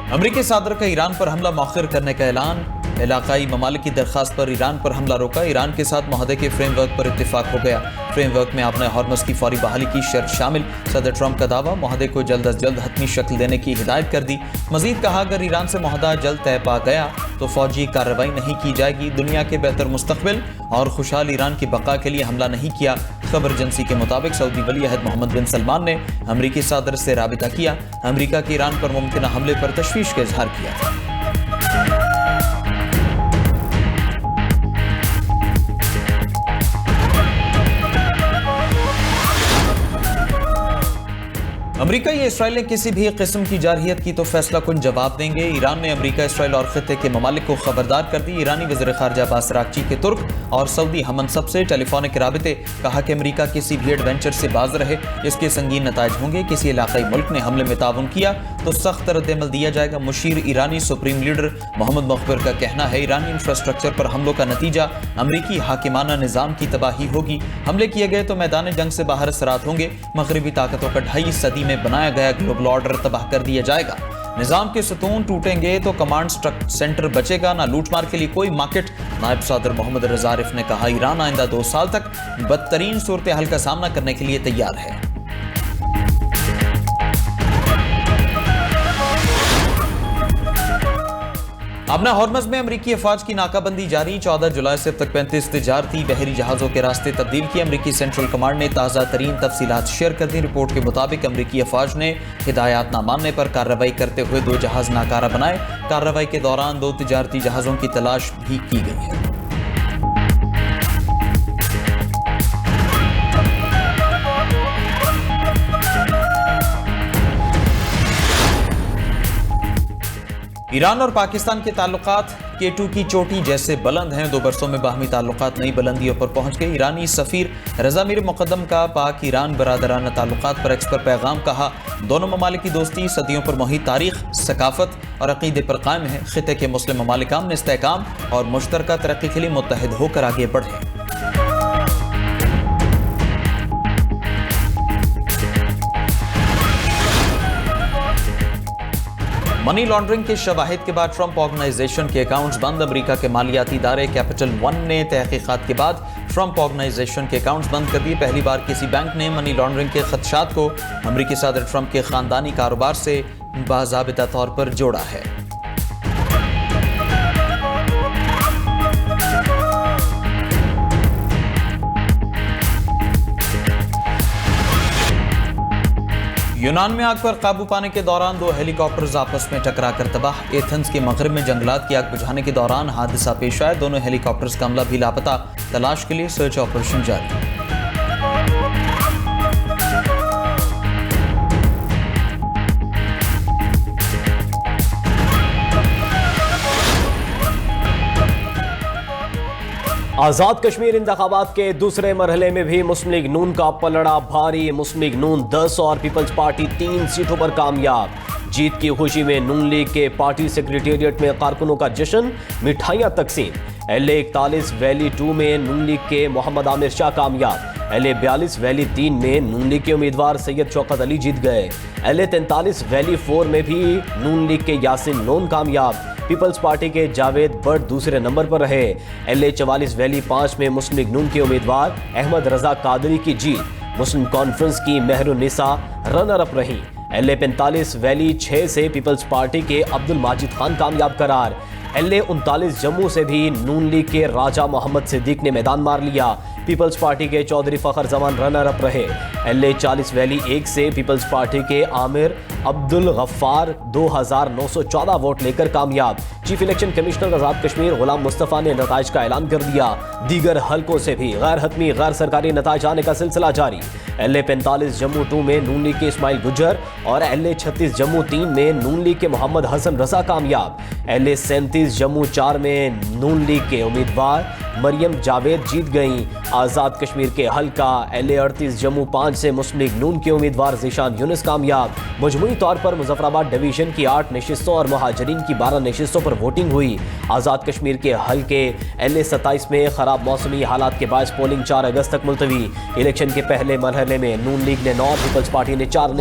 अमरीकी सदर का ईरान पर हमला मौखर करने का ऐलान। इलाकाई ममालिक की दरखास्त पर ईरान पर हमला रोका। ईरान के साथ मुआहदे के फ्रेमवर्क पर इत्तेफाक हो गया। फ्रेमवर्क में आपने हॉर्मस की फौरी बहाली की शर्त शामिल। सदर ट्रंप का दावा, मुआहदे को जल्द अज जल्द हतमी शक्ल देने की हिदायत कर दी। मजीद कहा, अगर ईरान से मुआहदा जल्द तय पा गया तो फौजी कार्रवाई नहीं की जाएगी। दुनिया के बेहतर मुस्तकबिल और खुशहाल ईरान की बका के लिए हमला नहीं किया। खबर एजेंसी के मुताबिक सऊदी वली अहद मोहम्मद बिन सलमान ने अमरीकी सदर से राबिता किया। अमरीका के ईरान पर मुमकिन हमले पर तशवीश का इजहार किया था। अमरीका या इसराइल ने किसी भी किस्म की जारहियत की तो फैसला कुन जवाब देंगे। ईरान ने अमरीका, इसराइल और खित्ते के ममालिक को खबरदार कर दी। ईरानी वज़ीर ख़ारजा अब्बास अराग़ची के तुर्क और सऊदी हमनसब से टेलीफोनिक राबिते। कहा कि अमरीका किसी भी एडवेंचर से बाज रहे, इसके संगीन नताइज होंगे। किसी इलाकाई मुल्क ने हमले में ताउन किया तो सख्त रद्द-ए-अमल दिया जाएगा। मुशीर ईरानी सुप्रीम लीडर मोहम्मद मुखबिर का कहना है, ईरानी इंफ्रास्ट्रक्चर पर हमलों का नतीजा अमरीकी हाकिमाना निज़ाम की तबाही होगी। हमले किए गए तो मैदान जंग से बाहर असरात होंगे। मगरबी ताकतों का 2.5 सदी में बनाया गया ग्लोबल ऑर्डर तबाह कर दिया जाएगा। निजाम के सतून टूटेंगे तो कमांड सेंटर बचेगा ना लूटमार के लिए कोई मार्केट। नायब सदर मोहम्मद रजा आरिफ ने कहा, ईरान आइंदा 2 साल तक बदतरीन सूरत हाल का सामना करने के लिए तैयार है। अपना हॉर्मस में अमरीकी अफवाज की नाकाबंदी जारी। 14 जुलाई से अब तक 35 तिजारती बहरी जहाज़ों के रास्ते तब्दील किए। अमरीकी सेंट्रल कमांड ने ताज़ा तरीन तफसीलात शेयर कर दी। रिपोर्ट के मुताबिक अमरीकी अफवाज ने हिदायत ना मानने पर कार्रवाई करते हुए 2 जहाज़ नाकारा बनाए। कार्रवाई के दौरान 2 तिजारती जहाज़ों की तलाश भी की गई है। ईरान और पाकिस्तान के ताल्लुकात K2 की चोटी जैसे बुलंद हैं। 2 बरसों में बाहमी ताल्लुकात नई बुलंदियों पर पहुंच गए। ईरानी सफीर रजा मीर मुकद्दम का पाक ईरान बरादराना ताल्लुकात पर एक्स पर पैगाम। कहा, दोनों ममालिक की दोस्ती सदियों पर मोही तारीख, सकाफत और अकीदे पर कायम है। खित्ते के मुस्लिम ममालिक अमन, इस्तेहकाम और मुश्तरका तरक्की के लिए मुत्तहिद होकर आगे बढ़े। मनी लॉन्ड्रिंग के शवाहिद के बाद ट्रंप ऑर्गेनाइजेशन के अकाउंट्स बंद। अमेरिका के मालियाती इदारे कैपिटल वन ने तहकीकात के बाद ट्रंप ऑर्गेनाइजेशन के अकाउंट्स बंद कर दिए। पहली बार किसी बैंक ने मनी लॉन्ड्रिंग के खदशात को अमेरिकी सदर ट्रंप के खानदानी कारोबार से बाज़ाबिता तौर पर जोड़ा है। यूनान में आग पर काबू पाने के दौरान 2 हेलीकॉप्टर्स आपस में टकराकर तबाह। एथेंस के मगरिब में जंगलात की आग बुझाने के दौरान हादसा पेश आया। दोनों हेलीकॉप्टर्स का अमला भी लापता। तलाश के लिए सर्च ऑपरेशन जारी। आज़ाद कश्मीर इंतखाबात के दूसरे मरहले में भी मुस्लिम लीग नून का पलड़ा भारी। मुस्लिम लीग नून 10 और पीपल्स पार्टी 3 सीटों पर कामयाब। जीत की खुशी में नून लीग के पार्टी सेक्रेटेरिएट में कारकुनों का जश्न, मिठाइयां तकसीम। LA 41 वैली 2 में नून लीग के मोहम्मद आमिर शाह कामयाब। LA 42 वैली 3 में नून लीग के उम्मीदवार सैयद शौकत अली जीत गए। LA 43 वैली 4 में भी नून लीग के यासिन लोन कामयाब। पीपल्स पार्टी के जावेद भट्ट दूसरे नंबर पर रहे। LA 44 वैली 5 में मुस्लिम लीग नून के उम्मीदवार अहमद रजा कादरी की जीत। मुस्लिम कॉन्फ्रेंस की मेहरुन्निसा रनर अप रही। LA 45 वैली 6 से पीपल्स पार्टी के अब्दुल माजिद खान कामयाब करार। LA 39 जम्मू से भी नून लीग के राजा मोहम्मद सिद्दीक ने मैदान मार लिया। पीपल्स पार्टी के चौधरी फखर जमान रनर अप रहे। LA 40 वैली 1 से पीपल्स पार्टी के आमिर अब्दुल गफ्फार 2914 वोट लेकर कामयाब। Chief election commissioner Azad Kashmir गुलाम मुस्तफ़ा ने नताइज का ऐलान कर दिया। दीगर हलकों से भी गैर हतमी गैर सरकारी नताइज आने का सिलसिला जारी। LA 45 जम्मू 2 में नून लीग के इस्माइल गुज्जर और LA 36 जम्मू 3 में नून लीग के मोहम्मद हसन रजा कामयाब। LA 37 जम्मू 4 में नून लीग के उम्मीदवार मरियम जावेद जीत गईं। आज़ाद कश्मीर के हल्का LA 38 जम्मू 5 से मुस्लिम लीग नून के उम्मीदवार ज़ीशान यूनुस कामयाब। मजमूई तौर पर मुजफ्फराबाद डिवीजन की 8 नशिस्तों और महाजरीन की 12 नशिस्तों पर वोटिंग हुई। आज़ाद कश्मीर के हल्के LA 27 में खराब मौसमी हालात के बायस पोलिंग 4 अगस्त तक मुलतवी। इलेक्शन के पहले मरहले में नून लीग ने 9, पीपल्स पार्टी ने 4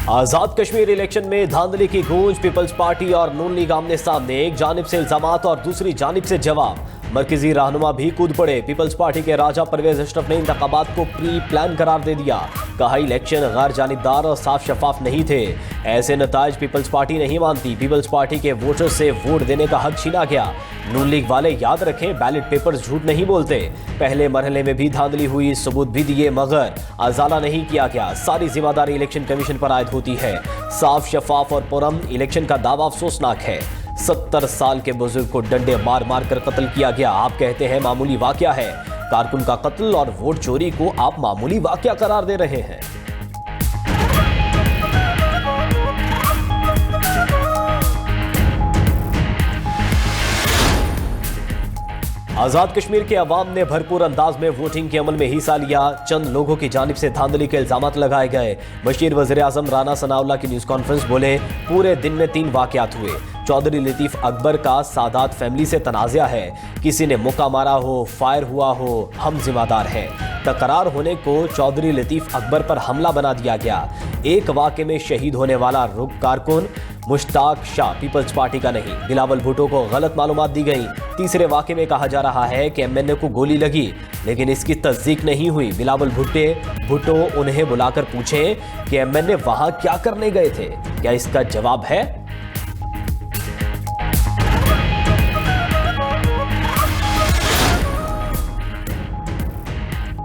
आजाद कश्मीर इलेक्शन में धांधली की गूंज, पीपल्स पार्टी और नून लीग आमने सामने, एक जानिब से इल्जामात और दूसरी जानिब से जवाब। मरकजी रहनुमा भी कूद पड़े। पीपल्स पार्टी के राजा परवेज अशरफ ने इंतखाबात को प्री प्लान करार दे दिया। कहा इलेक्शन गैर जानिबदार और साफ शफाफ नहीं थे। ऐसे नताज पीपल्स पार्टी नहीं मानती। पीपल्स पार्टी के वोटर्स से वोट देने का हक छीना गया। नून लीग वाले याद रखें, बैलेट पेपर्स झूठ नहीं बोलते। पहले मरहले में भी धांधली हुई, सबूत भी दिए, मगर अजाला नहीं किया गया। सारी जिम्मेदारी इलेक्शन कमीशन पर आयद होती है। साफ शफाफ और पुरअमन इलेक्शन का दावा अफसोसनाक है। 70 साल के बुजुर्ग को डंडे मार मार कर कत्ल किया गया। आप कहते हैं मामूली वाकया है। कारकुन का कत्ल और वोट चोरी को आप मामूली वाकया करार दे रहे हैं। आजाद कश्मीर के अवाम ने भरपूर अंदाज में वोटिंग के अमल में हिस्सा लिया। चंद लोगों की जानिब से धांधली के इल्जामात लगाए गए। बशीर वज़ीर आज़म राना सनाउल्लाह की न्यूज़ कॉन्फ्रेंस बोले, पूरे दिन में 3 वाक़यात हुए। चौधरी लतीफ़ अकबर का सादात फैमिली से तनाज़ा है। किसी ने मुक्का मारा हो, फायर हुआ हो, हम जिम्मेदार हैं। तकरार होने को चौधरी लतीफ़ अकबर पर हमला बना दिया गया। एक वाक़े में शहीद होने वाला रुक कारकुन मुश्ताक शाह पीपल्स पार्टी का नहीं। बिलावल भुट्टो को गलत मालूमात दी गई। तीसरे वाक़े में कहा जा रहा है कि एमएनए को गोली लगी, लेकिन इसकी तस्दीक नहीं हुई। बिलावल भुट्टो उन्हें बुलाकर पूछें कि एमएनए वहां क्या करने गए थे, क्या इसका जवाब है?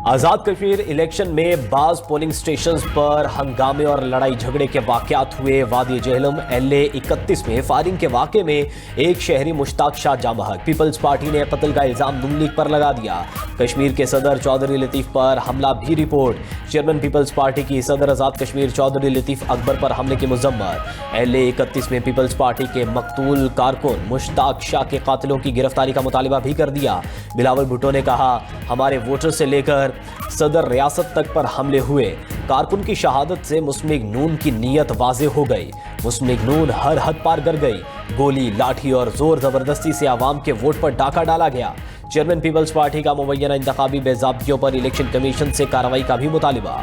आजाद कश्मीर इलेक्शन में बाज पोलिंग स्टेशंस पर हंगामे और लड़ाई झगड़े के वाकयात हुए। वादी जेहलम LA 31 में फायरिंग के वाकये में एक शहरी मुश्ताक शाह जाँ बहक। पीपल्स पार्टी ने कत्ल का इल्जाम नून लीग पर लगा दिया। कश्मीर के सदर चौधरी लतीफ़ पर हमला भी रिपोर्ट। चेयरमैन पीपल्स पार्टी की सदर आजाद कश्मीर चौधरी लतीफ़ अकबर पर हमले की मुजम्मत। LA 31 में पीपल्स पार्टी के मकतूल कारकुन मुश्ताक शाह के कातिलों की गिरफ्तारी का मुतालिबा भी कर दिया। बिलावल भुट्टो ने कहा, हमारे वोटर से लेकर सदर रियासत तक पर हमले हुए। कारकुन की शहादत से मुस्लिम लीग नून की नीयत वाज़े हो गई। मुस्लिम लीग नून हर हद पार कर गई। गोली, लाठी और जोर जबरदस्ती से आवाम के वोट पर डाका डाला गया। चेयरमैन पीपल्स पार्टी का मुबैना इंतखाबी बेज़ाब्तियों पर इलेक्शन कमीशन से कार्रवाई का भी मुतालिबा।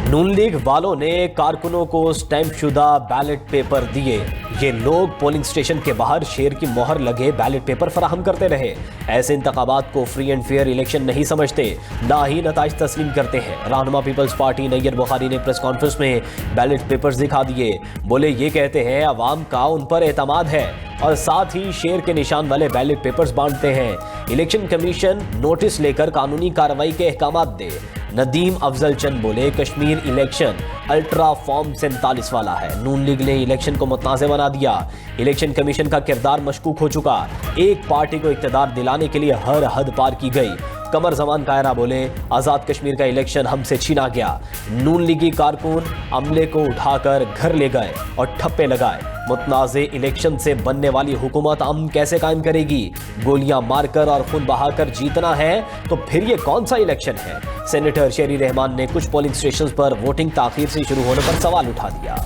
नून लीग वालों ने कारकुनों को स्टैंप शुदा बैलेट पेपर दिए। ये लोग पोलिंग स्टेशन के बाहर शेर की मोहर लगे बैलेट पेपर फराहम करते रहे। ऐसे इंतखाबात को फ्री एंड फेयर इलेक्शन नहीं समझते, ना ही नताइज तस्लीम करते हैं। रहनुमा पीपल्स पार्टी नैयर बुखारी ने प्रेस कॉन्फ्रेंस में बैलेट पेपर्स दिखा दिए। बोले, ये कहते हैं अवाम का उन पर एतमाद है और साथ ही शेर के निशान वाले बैलेट पेपर्स बांटते हैं। इलेक्शन कमीशन नोटिस लेकर कानूनी कार्रवाई के अहकामात दे। नदीम अफजल चंद बोले, कश्मीर इलेक्शन अल्ट्रा फॉर्म 47 वाला है। नून लीग ने इलेक्शन को मुतनाज़ बना दिया। इलेक्शन कमीशन का किरदार मशकूक हो चुका। एक पार्टी को इक़्तिदार दिलाने के लिए हर हद पार की गई। कमर जमान कायरा बोले, आज़ाद कश्मीर का इलेक्शन हमसे छीना गया। नून लीगी कारकुन अमले को उठाकर घर ले गए और ठप्पे लगाए। मुतनाज़े इलेक्शन से बनने वाली हुकूमत अमन कैसे कायम करेगी? गोलियां मारकर और खून बहाकर जीतना है तो फिर ये कौन सा इलेक्शन है? सेनेटर शेरी रहमान ने कुछ पोलिंग स्टेशंस पर वोटिंग ताखीर से शुरू होने पर सवाल उठा दिया।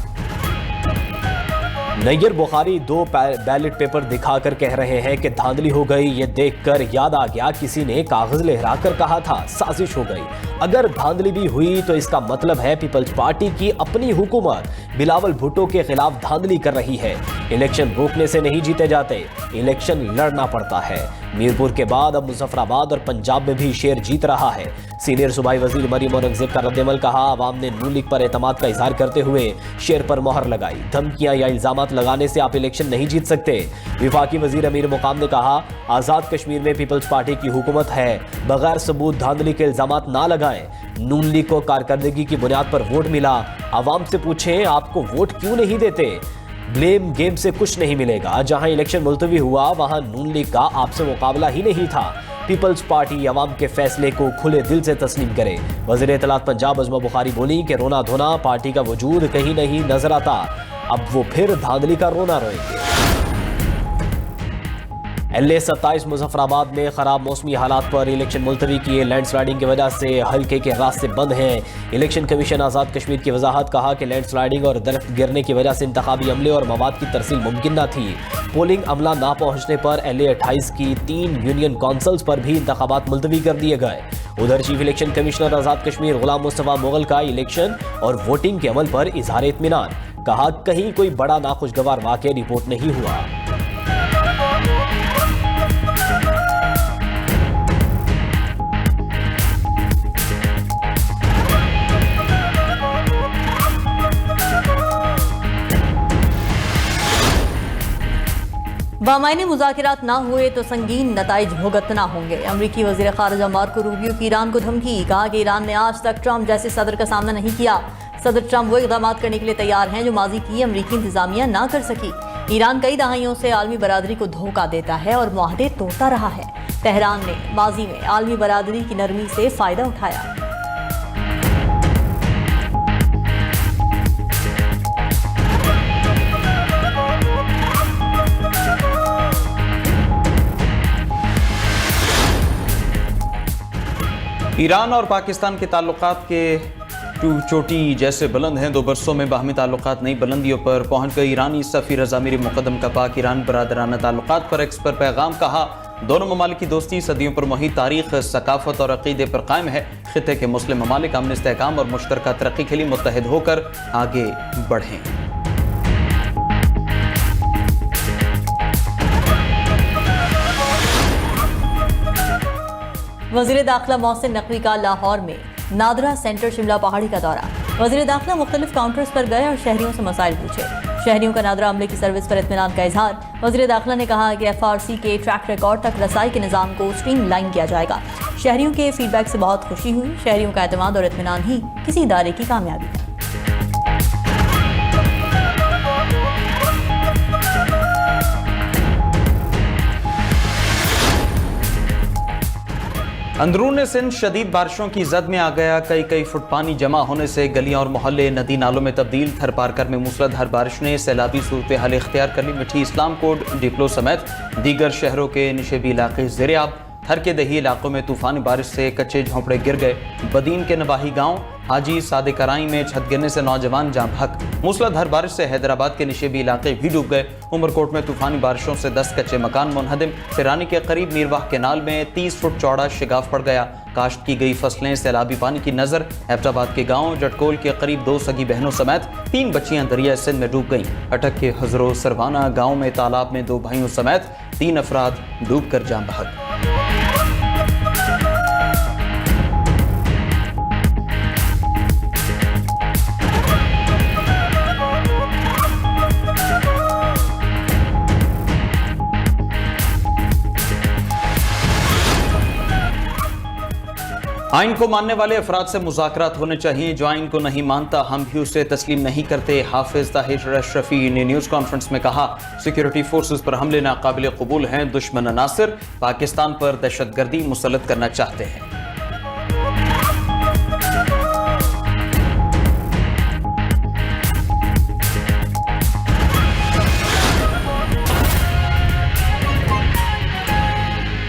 नैयर बुखारी 2 बैलेट पेपर दिखाकर कह रहे हैं कि धांधली हो गई। ये देखकर याद आ गया, किसी ने कागज लहराकर कहा था साजिश हो गई। अगर धांधली भी हुई तो इसका मतलब है पीपल्स पार्टी की अपनी हुकूमत बिलावल भुट्टो के खिलाफ धांधली कर रही है। इलेक्शन रोकने से नहीं जीते जाते, इलेक्शन लड़ना पड़ता है। मीरपुर के बाद अब मुजफ्फराबाद और पंजाब में भी शेर जीत रहा है। सीनियर सूबाई वजीर मरीम औरंगजेब का रद्दमल कहा, आवाम ने नून लीग पर एतमाद का इजहार करते हुए शेर पर मोहर लगाई। धमकियां या इल्जामात लगाने से आप इलेक्शन नहीं जीत सकते। विफाकी वजीर अमीर मुकाम ने कहा, आजाद कश्मीर में पीपल्स पार्टी की हुकूमत है, बगैर सबूत धांधली के इल्जामात ना लगाएं। नून लीग को कारकर्दगी की बुनियाद पर वोट मिला। आवाम से पूछें आपको वोट क्यों नहीं देते। ब्लेम गेम से कुछ नहीं मिलेगा। जहां इलेक्शन मुलतवी हुआ वहां नून लीग का आपसे मुकाबला ही नहीं था। पीपल्स पार्टी अवाम के फैसले को खुले दिल से तस्लीम करे। वज़ीर इत्तलात पंजाब अज़मा बुखारी बोली कि रोना धोना पार्टी का वजूद कहीं नहीं नजर आता, अब वो फिर धांधली का रोना रोएंगे। LA 27 मुजफ्फराबाद में खराब मौसमी हालात पर इलेक्शन मुलतवी किए। लैंडस्लाइडिंग की वजह से हल्के के रास्ते बंद हैं। इलेक्शन कमीशन आज़ाद कश्मीर की वजाहत, कहा कि लैंडस्लाइडिंग और दरख्त गिरने की वजह से इंतखाबी अमले और मवाद की तरसील मुमकिन न थी। पोलिंग अमला ना पहुंचने पर LA 28 की 3 यूनियन काउंसिल्स पर भी इंतखाबात मुलतवी कर दिए गए। उधर chief election commissioner Azad Kashmir Ghulam Mustafa Mughal का इलेक्शन और वोटिंग के अमल पर इजहार इत्मीनान, कहा कहीं कोई बड़ा नाखुशगवार वाक़या रिपोर्ट नहीं हुआ। बामायने मुज़ाकरात ना हुए तो संगीन नताइज भुगतना होंगे। अमरीकी वज़ीर ख़ारिजा मार्को रूबियो की ईरान को धमकी, कहा कि ईरान ने आज तक ट्रंप जैसे सदर का सामना नहीं किया। सदर ट्रंप वो इक़दाम करने के लिए तैयार हैं जो माजी की अमरीकी इंतज़ामिया ना कर सकी। ईरान कई दहाइयों से आलमी बरादरी को धोखा देता है और मुआहदे तोड़ता रहा है। तेहरान ने माजी में आलमी बरादरी की नरमी से फ़ायदा उठाया। ईरान और पाकिस्तान के ताल्लुकात के चोटी जैसे बुलंद हैं। 2 बरसों में बाहमी ताल्लुकात नई बुलंदियों पर पहुंच गए। ईरानी सफ़ीर अज़ामिरी मुक़द्दम का पाक ईरान बरादराना ताल्लुकात पर एक्स पर पैगाम, कहा दोनों ममालिक की दोस्ती सदियों पर मुहित तारीख़, सकाफ़त और अक़ीदे पर कायम है। ख़ित्ते के मुस्लिम ममालिक अमन, इस्तेहकाम और मुश्तरका तरक्की के लिए मुत्तहिद होकर आगे बढ़ें। वज़ीर दाखिला मोहसिन नकवी का लाहौर में नादरा सेंटर शिमला पहाड़ी का दौरा। वज़ीर दाखिला मुख्तलिफ काउंटर्स पर गए और शहरियों से मसाइल पूछे। शहरियों का नादरा अमले की सर्विस पर इत्मीनान का इजहार। वज़ीर दाखिला ने कहा कि FRC के ट्रैक रिकॉर्ड तक रसाई के निज़ाम को स्ट्रीम लाइन किया जाएगा। शहरियों के फीडबैक से बहुत खुशी हुई। शहरियों का एतमाद और इत्मीनान ही किसी इदारे की कामयाबी है। अंदरून सिंध शदीद बारिशों की जद में आ गया। कई फुट पानी जमा होने से गलियां और मोहल्ले नदी नालों में तब्दील। थर पारकर में मूसलाधार बारिश ने सैलाबी सूरत हाल इख्तियार कर ली। मिठी इस्लाम कोट, डिप्लो समेत दीगर शहरों के निशेबी इलाके ज़ेर-ए-आब। थर के दही इलाकों में तूफानी बारिश से कच्चे झोंपड़े गिर गए। बदीन के नवाही गांव हाजी सादिकराई में छत गिरने से नौजवान जाँ भक। मूसलाधार बारिश से हैदराबाद के निशेबी इलाके भी डूब गए। उमरकोट में तूफानी बारिशों से 10 कच्चे मकान मुनहदिम। फिरानी के करीब मीरवाह केनाल में 30 फुट चौड़ा शिगाफ पड़ गया। काश्त की गई फसलें सैलाबी पानी की नजर। एबटाबाद के गांव जटकोल के करीब 2 सगी बहनों समेत 3 बच्चियां दरिया सिंध में डूब गईं। अटक के हजरो सरवाना गांव में तालाब में 2 भाइयों समेत 3 अफराद डूब कर जाँ बहक। आइन को मानने वाले अफराद से मुज़ाकरात होने चाहिए। जो आइन को नहीं मानता हम भी उसे तस्लीम नहीं करते। हाफिज ताहिर अशरफी ने न्यूज़ कॉन्फ्रेंस में कहा, सिक्योरिटी फोर्सेस पर हमले नाकाबिल कबूल हैं। दुश्मन अनासिर पाकिस्तान पर दहशतगर्दी मुसल्लत करना चाहते हैं।